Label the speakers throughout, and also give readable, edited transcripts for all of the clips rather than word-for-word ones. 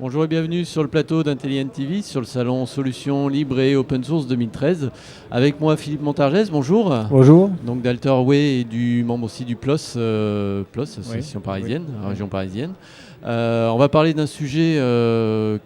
Speaker 1: Bonjour et bienvenue sur le plateau d'Intelligent TV sur le salon Solutions Libre et Open Source 2013. Avec moi Philippe Montargès, bonjour.
Speaker 2: Bonjour.
Speaker 1: Donc d'Alterway et du membre aussi du PLOS, Association parisienne, région parisienne. On va parler d'un sujet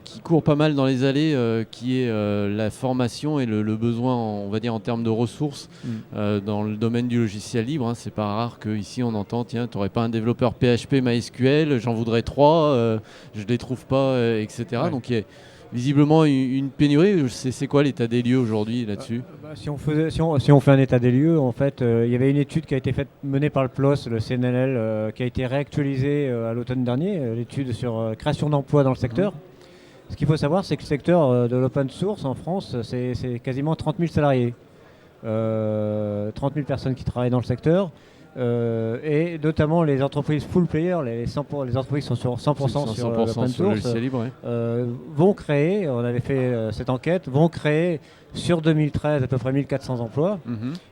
Speaker 1: qui court pas mal dans les allées, qui est la formation et le besoin, on va dire en termes de ressources dans le domaine du logiciel libre. C'est pas rare qu'ici on entend, tiens, tu n'aurais pas un développeur PHP MySQL, j'en voudrais 3, je ne les trouve pas, etc. Ouais. Donc il y a visiblement une pénurie. C'est quoi l'état des lieux aujourd'hui là-dessus?
Speaker 2: Si on fait un état des lieux, en fait, il y avait une étude qui a été menée par le PLOS, le CNLL, qui a été réactualisée à l'automne dernier, l'étude sur création d'emplois dans le secteur. Ce qu'il faut savoir, c'est que le secteur de l'open source en France, c'est quasiment 30 000 salariés. 30 000 personnes qui travaillent dans le secteur. Et notamment les entreprises full player, les entreprises qui sont sur 100% sur l'open source, libre, vont créer, on avait fait cette enquête, vont créer sur 2013 à peu près 1400 emplois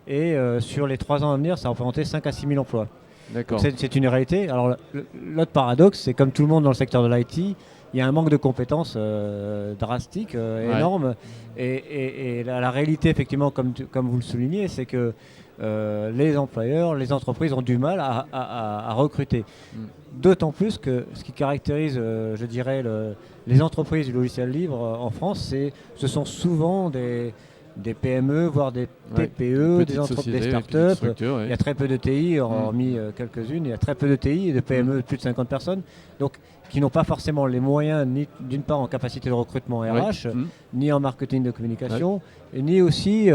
Speaker 2: et sur les 3 ans à venir, ça représentait 5 à 6 000 emplois. C'est une réalité. Alors l'autre paradoxe, c'est comme tout le monde dans le secteur de l'IT, il y a un manque de compétences drastique, énorme. Et la réalité, effectivement, comme vous le soulignez, c'est que les employeurs, les entreprises ont du mal à recruter. D'autant plus que ce qui caractérise, je dirais, les entreprises du logiciel libre en France, ce sont souvent des PME, voire des TPE, des startups. Il y a très peu de TI, hormis quelques-unes, il y a très peu de TI et de PME de plus de 50 personnes. Donc, qui n'ont pas forcément les moyens, ni d'une part en capacité de recrutement RH, ni en marketing de communication, ni aussi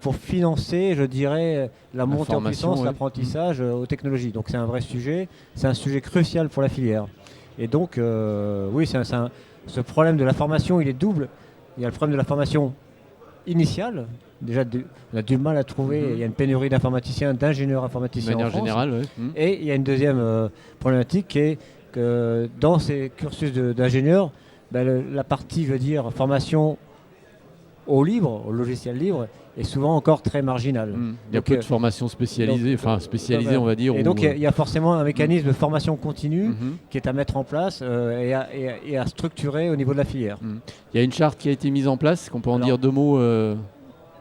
Speaker 2: pour financer, je dirais, la montée en puissance, l'apprentissage aux technologies. Donc c'est un vrai sujet, c'est un sujet crucial pour la filière. Et donc, oui, ce problème de la formation, il est double. Il y a le problème de la formation initiale. Déjà, on a du mal à trouver, il y a une pénurie d'informaticiens, d'ingénieurs informaticiens en France.
Speaker 1: Générale,
Speaker 2: Et il y a une deuxième problématique qui est que dans ces cursus d'ingénieurs, la partie, je veux dire, formation au libre, au logiciel libre, est souvent encore très marginale.
Speaker 1: Il y a peu de formation spécialisée, on va dire.
Speaker 2: Et donc il y a forcément un mécanisme de formation continue qui est à mettre en place et à structurer au niveau de la filière.
Speaker 1: Il y a une charte qui a été mise en place, qu'on peut en dire 2 mots.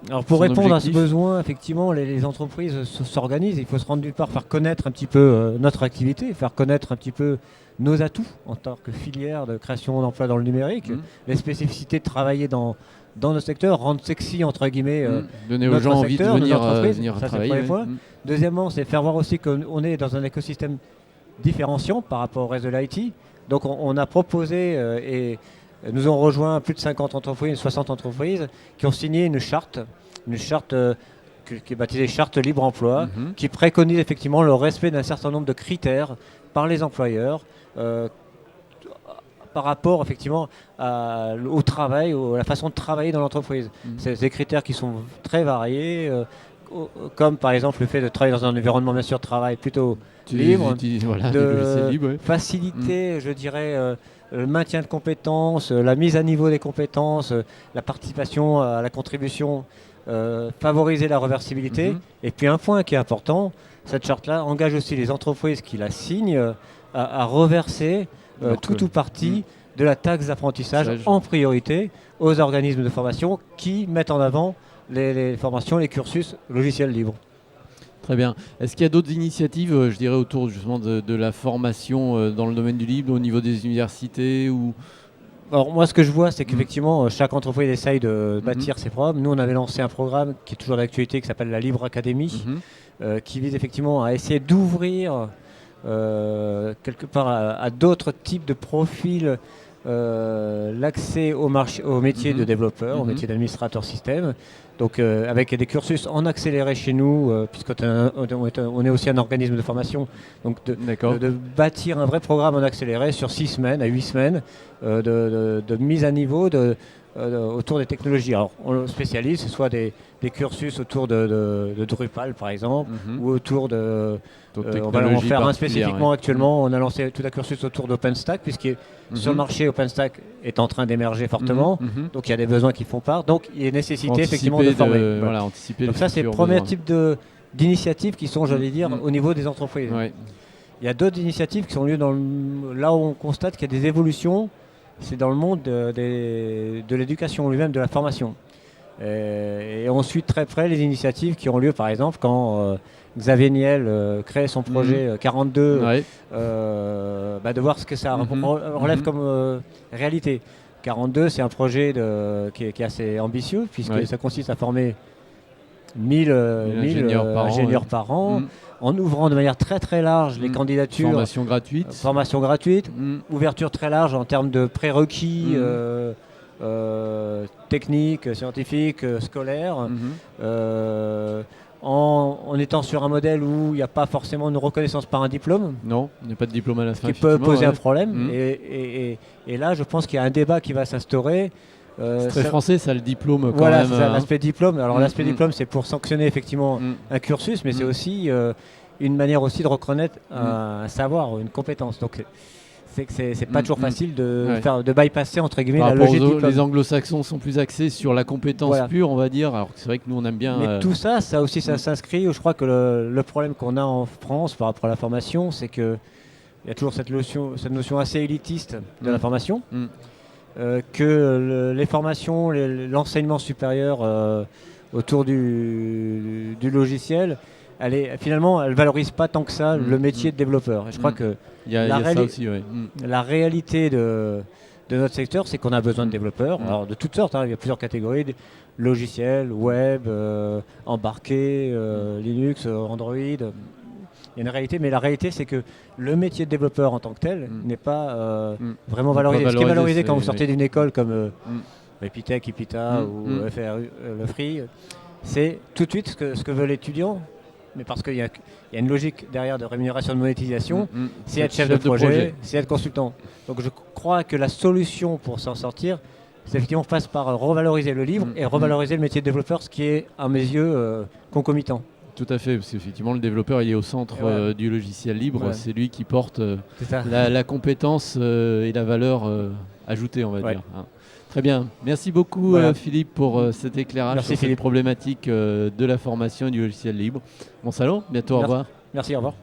Speaker 2: Alors pour répondre à ce besoin, effectivement, les entreprises s'organisent. Il faut se rendre d'une part, faire connaître un petit peu notre activité, faire connaître un petit peu nos atouts en tant que filière de création d'emplois dans le numérique, les spécificités de travailler dans notre secteur, rendre sexy, entre guillemets,
Speaker 1: donner aux gens envie de venir
Speaker 2: ça,
Speaker 1: travailler.
Speaker 2: C'est la Deuxièmement, c'est faire voir aussi qu'on est dans un écosystème différenciant par rapport au reste de l'IT. Donc on a proposé et nous ont rejoint plus de 50 entreprises, 60 entreprises qui ont signé une charte qui est baptisée Charte Libre Emploi, qui préconise effectivement le respect d'un certain nombre de critères par les employeurs par rapport effectivement au travail, à la façon de travailler dans l'entreprise. C'est des critères qui sont très variés, comme par exemple le fait de travailler dans un environnement bien sûr de travail plutôt libre, de faciliter, je dirais, le maintien de compétences, la mise à niveau des compétences, la participation à la contribution, favoriser la reversibilité. Et puis un point qui est important, cette charte-là engage aussi les entreprises qui la signent à reverser tout ou partie de la taxe d'apprentissage en priorité aux organismes de formation qui mettent en avant les formations, les cursus logiciels libres.
Speaker 1: Très bien. Est-ce qu'il y a d'autres initiatives, je dirais, autour justement de la formation dans le domaine du libre, au niveau des universités ou...
Speaker 2: Alors moi, ce que je vois, c'est qu'effectivement, chaque entreprise essaye de bâtir ses programmes. Nous, on avait lancé un programme qui est toujours d'actualité, qui s'appelle la Libre Académie, qui vise effectivement à essayer d'ouvrir quelque part à d'autres types de profils l'accès au métier de développeur, au métier d'administrateur système. Donc avec des cursus en accéléré chez nous, puisqu'on est aussi un organisme de formation, donc de bâtir un vrai programme en accéléré sur 6 semaines à 8 semaines de mise à niveau autour des technologies. Alors on spécialise, soit des cursus autour de Drupal par exemple, ou autour de... on va en faire un spécifiquement actuellement. On a lancé tout un cursus autour d'OpenStack, puisque sur le marché OpenStack est en train d'émerger fortement. Donc il y a des besoins qui font part. Donc il est nécessité effectivement de former.
Speaker 1: Anticiper.
Speaker 2: Donc ça c'est le premier type d'initiatives qui sont, j'allais dire, au niveau des entreprises. Il y a d'autres initiatives qui sont lieu là où on constate qu'il y a des évolutions c'est dans le monde de l'éducation lui-même, de la formation. Et on suit très près les initiatives qui ont lieu, par exemple, quand Xavier Niel crée son projet 42,
Speaker 1: Ouais.
Speaker 2: de voir ce que ça relève comme réalité. 42, c'est un projet qui est assez ambitieux, puisque ça consiste à former 1000 ingénieurs par an, en ouvrant de manière très très large les candidatures. Formation gratuite, ouverture très large en termes de prérequis techniques, scientifiques, scolaires, en étant sur un modèle où il n'y a pas forcément une reconnaissance par un diplôme.
Speaker 1: Non, il n'y a pas de diplôme à la fin.
Speaker 2: Ce qui peut poser un problème. Et là, je pense qu'il y a un débat qui va s'instaurer.
Speaker 1: C'est très français, ça, le diplôme.
Speaker 2: Voilà, c'est l'aspect diplôme. Alors l'aspect diplôme, c'est pour sanctionner effectivement un cursus, mais c'est aussi une manière aussi de reconnaître un savoir, une compétence. Donc c'est pas toujours facile de bypasser entre guillemets la logique diplôme.
Speaker 1: Les anglo-saxons sont plus axés sur la compétence pure, on va dire. Alors c'est vrai que nous on aime bien.
Speaker 2: Mais tout ça aussi, ça s'inscrit. Je crois que le problème qu'on a en France par rapport à la formation, c'est que il y a toujours cette notion assez élitiste de la formation. Que les formations, l'enseignement supérieur autour du logiciel, finalement, elle ne valorise pas tant que ça le métier de développeur. Et je crois que la réalité de notre secteur, c'est qu'on a besoin de développeurs, alors de toutes sortes. Il y a plusieurs catégories, logiciels, web, embarqué, Linux, Android. Il y a une réalité, mais la réalité, c'est que le métier de développeur en tant que tel n'est pas vraiment valorisé. Ce qui est valorisé quand vous sortez d'une école comme Epitech, Epita ou FRU, le Free, c'est tout de suite ce que veut l'étudiant. Mais parce qu'il y a une logique derrière de rémunération de monétisation, c'est être chef de projet, c'est être consultant. Donc je crois que la solution pour s'en sortir, c'est effectivement passe par revaloriser le livre et revaloriser le métier de développeur, ce qui est, à mes yeux, concomitant.
Speaker 1: Tout à fait, parce qu'effectivement le développeur il est au centre du logiciel libre, c'est lui qui porte la compétence et la valeur ajoutée, on va dire. Très bien, merci beaucoup Philippe pour cet éclairage sur cette problématique de la formation et du logiciel libre. Bon salon, bientôt, au revoir.
Speaker 2: Merci, au revoir.